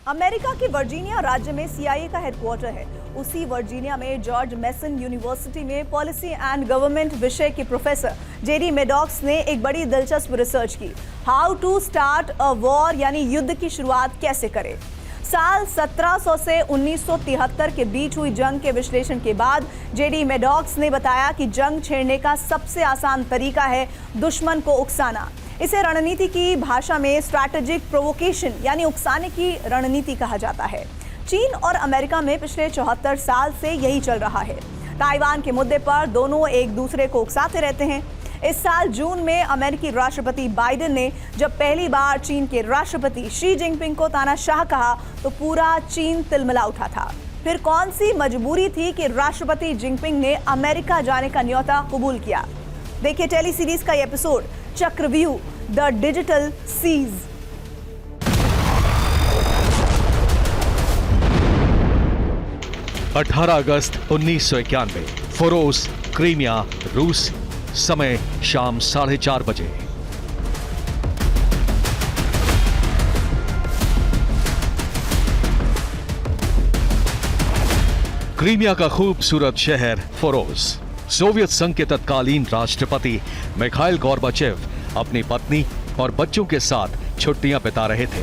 America के Virginia राज्य में सीआईए का हेडक्वार्टर है। उसी वर्जीनिया में जॉर्ज मेसन यूनिवर्सिटी में पॉलिसी एंड गवर्नमेंट विषय के प्रोफेसर जेडी मेडॉक्स ने एक बड़ी दिलचस्प रिसर्च की। How to start a war, यानी युद्ध की शुरुआत कैसे करें। साल 1700 से 1973 के बीच हुई जंग के विश्लेषण के बाद जेडी मेडॉक्स ने बताया कि जंग छेड़ने का सबसे आसान तरीका है दुश्मन को उकसाना। इसे रणनीति की भाषा में स्ट्रैटेजिक प्रोवोकेशन यानी उकसाने की रणनीति कहा जाता है। चीन और अमेरिका में पिछले 74 साल से यही चल रहा है। ताइवान के मुद्दे पर दोनों एक दूसरे को उकसाते रहते हैं। इस साल जून में अमेरिकी राष्ट्रपति बाइडेन ने जब पहली बार चीन के राष्ट्रपति शी जिनपिंग को तानाशाह कहा तो पूरा चीन तिलमिला उठा था। फिर कौन सी मजबूरी थी कि राष्ट्रपति जिनपिंग ने अमेरिका जाने का न्योता कबूल किया। देखिए टेली सीरीज का ये एपिसोड चक्रव्यूह द डिजिटल सीज। अठारह अगस्त 1991, फोरोस, क्रीमिया, रूस। समय शाम 4:30 बजे। क्रीमिया का खूबसूरत शहर फोरोस। सोवियत संघ के तत्कालीन राष्ट्रपति मिखाइल गोर्बाचेव अपनी पत्नी और बच्चों के साथ छुट्टियां बिता रहे थे।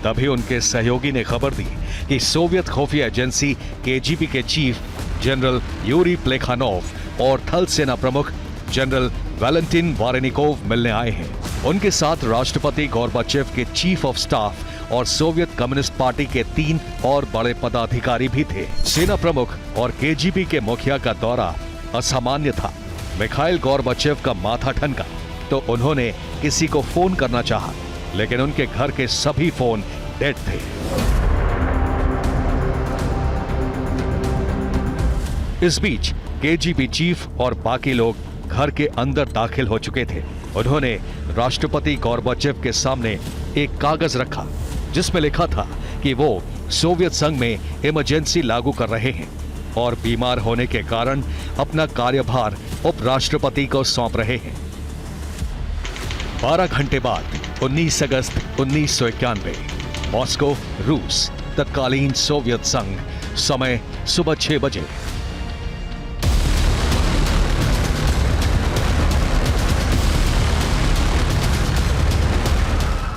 तभी उनके सहयोगी ने खबर दी कि सोवियत खुफिया एजेंसी केजीबी के चीफ जनरल यूरी प्लेखानोव और थल सेना प्रमुख जनरल वैलेंटिन वारेनिकोव मिलने आए हैं। उनके साथ राष्ट्रपति गोर्बाचेव के चीफ ऑफ स्टाफ और सोवियत कम्युनिस्ट पार्टी के 3 और बड़े पदाधिकारी भी थे। सेना प्रमुख और केजीबी के मुखिया का दौरा असामान्य था। मिखाइल गोर्बाचेव का माथा ठनका तो उन्होंने किसी को फोन करना चाहा, लेकिन उनके घर के सभी फोन डेड थे। इस बीच केजीबी चीफ और बाकी लोग घर के अंदर दाखिल हो चुके थे। उन्होंने राष्ट्रपति गोर्बाचेव के सामने एक कागज रखा जिसमें लिखा था कि वो सोवियत संघ में इमरजेंसी लागू कर रहे हैं और बीमार होने के कारण अपना कार्यभार उपराष्ट्रपति को सौंप रहे हैं। 12 घंटे बाद 19 अगस्त 1991, मॉस्को, रूस, तत्कालीन सोवियत संघ। समय सुबह 6 बजे।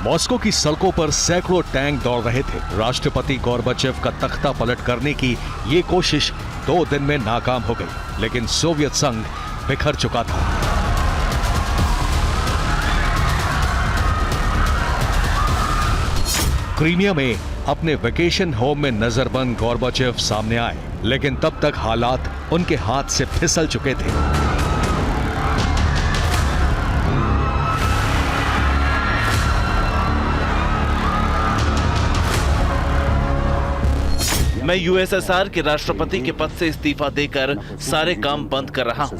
मॉस्को की सड़कों पर सैकड़ों टैंक दौड़ रहे थे। राष्ट्रपति गोर्बाचेव का तख्ता पलट करने की ये कोशिश 2 दिन में नाकाम हो गई, लेकिन सोवियत संघ बिखर चुका था। क्रीमिया में अपने वेकेशन होम में नजरबंद गोर्बाचेव सामने आए, लेकिन तब तक हालात उनके हाथ से फिसल चुके थे। मैं यूएसएसआर के राष्ट्रपति के पद से इस्तीफा देकर सारे काम बंद कर रहा हूं।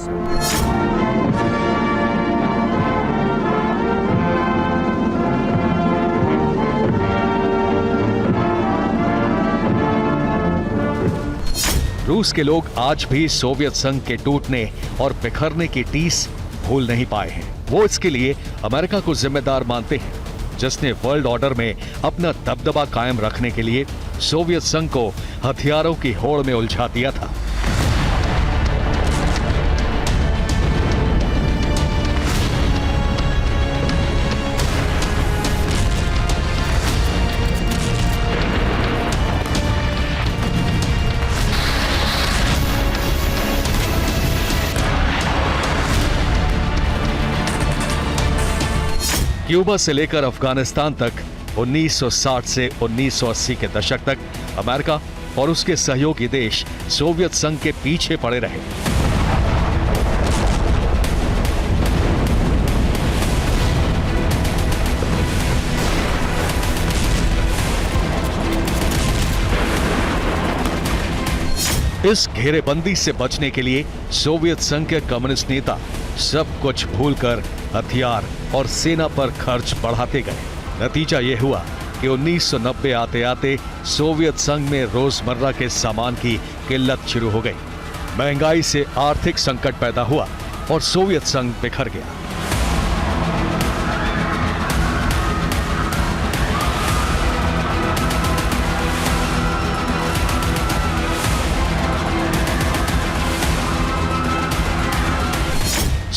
रूस के लोग आज भी सोवियत संघ के टूटने और बिखरने की टीस भूल नहीं पाए हैं। वो इसके लिए अमेरिका को जिम्मेदार मानते हैं, जिसने वर्ल्ड ऑर्डर में अपना दबदबा कायम रखने के लिए सोवियत संघ को हथियारों की होड़ में उलझा दिया था। क्यूबा से लेकर अफगानिस्तान तक 1960 से 1980 के दशक तक अमेरिका और उसके सहयोगी देश सोवियत संघ के पीछे पड़े रहे। इस घेरेबंदी से बचने के लिए सोवियत संघ के कम्युनिस्ट नेता सब कुछ भूलकर हथियार और सेना पर खर्च बढ़ाते गए। नतीजा यह हुआ कि 1990 आते आते सोवियत संघ में रोजमर्रा के सामान की किल्लत शुरू हो गई। महंगाई से आर्थिक संकट पैदा हुआ और सोवियत संघ बिखर गया।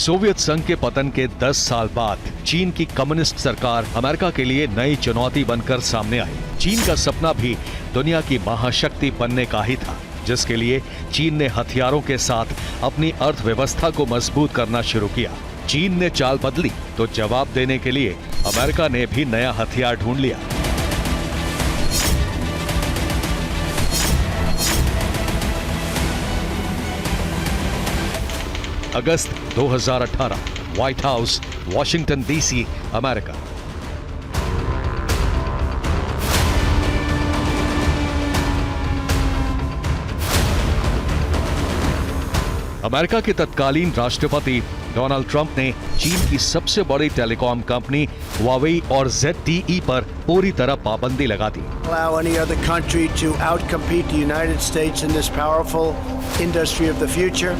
सोवियत संघ के पतन के 10 साल बाद चीन की कम्युनिस्ट सरकार अमेरिका के लिए नई चुनौती बनकर सामने आई। चीन का सपना भी दुनिया की महाशक्ति बनने का ही था, जिसके लिए चीन ने हथियारों के साथ अपनी अर्थव्यवस्था को मजबूत करना शुरू किया। चीन ने चाल बदली तो जवाब देने के लिए अमेरिका ने भी नया हथियार ढूंढ लिया। अगस्त 2018, white house, Washington DC, America. America के तत्कालीन राष्ट्रपति डोनाल्ड ट्रंप ने चीन की सबसे बड़ी टेलीकॉम कंपनी हुआवेई और ZTE पर पूरी तरह पाबंदी लगा दी। Allow any other country to outcompete the United States in this powerful industry of the future.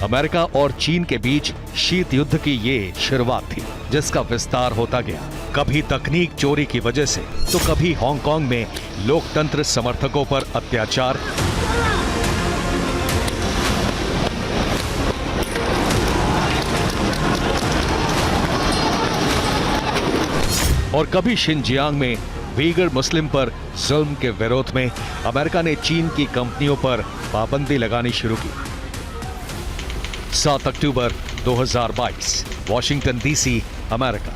America और चीन के बीच शीत युद्ध की ये शुरुआत थी, जिसका विस्तार होता गया। कभी तकनीक चोरी की वजह से तो कभी हांगकांग में लोकतंत्र समर्थकों पर अत्याचार, और कभी शिनजियांग में वीगर मुस्लिम पर जुल्म के विरोध में अमेरिका ने चीन की कंपनियों पर पाबंदी लगानी शुरू की। 7 अक्टूबर 2022, वॉशिंगटन डीसी, अमेरिका।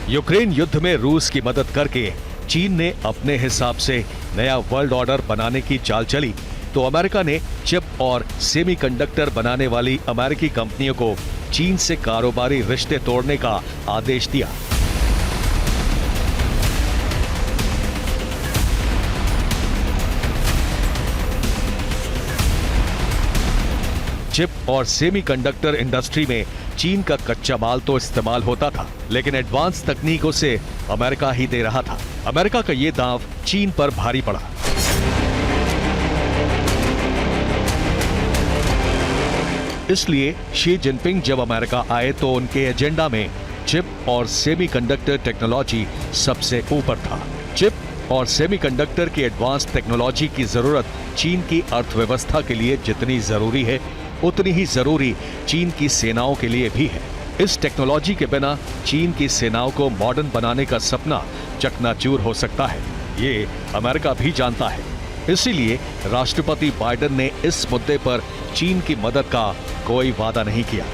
यूक्रेन युद्ध में रूस की मदद करके चीन ने अपने हिसाब से नया वर्ल्ड ऑर्डर बनाने की चाल चली, तो अमेरिका ने चिप और सेमीकंडक्टर बनाने वाली अमेरिकी कंपनियों को चीन से कारोबारी रिश्ते तोड़ने का आदेश दिया। चिप और सेमीकंडक्टर इंडस्ट्री में चीन का कच्चा माल तो इस्तेमाल होता था, लेकिन एडवांस तकनीकों से अमेरिका ही दे रहा था। अमेरिका का ये दांव चीन पर भारी पड़ा। इसलिए शी जिनपिंग जब अमेरिका आए तो उनके एजेंडा में चिप और सेमीकंडक्टर टेक्नोलॉजी सबसे ऊपर था। चिप और सेमीकंडक्टर की एडवांस टेक्नोलॉजी की जरूरत चीन की अर्थव्यवस्था के लिए जितनी जरूरी है, उतनी ही जरूरी चीन की सेनाओं के लिए भी है। इस टेक्नोलॉजी के बिना चीन की सेनाओं को मॉडर्न बनाने का सपना चकनाचूर हो सकता है, ये अमेरिका भी जानता है। इसीलिए राष्ट्रपति बाइडेन ने इस मुद्दे पर चीन की मदद का कोई वादा नहीं किया।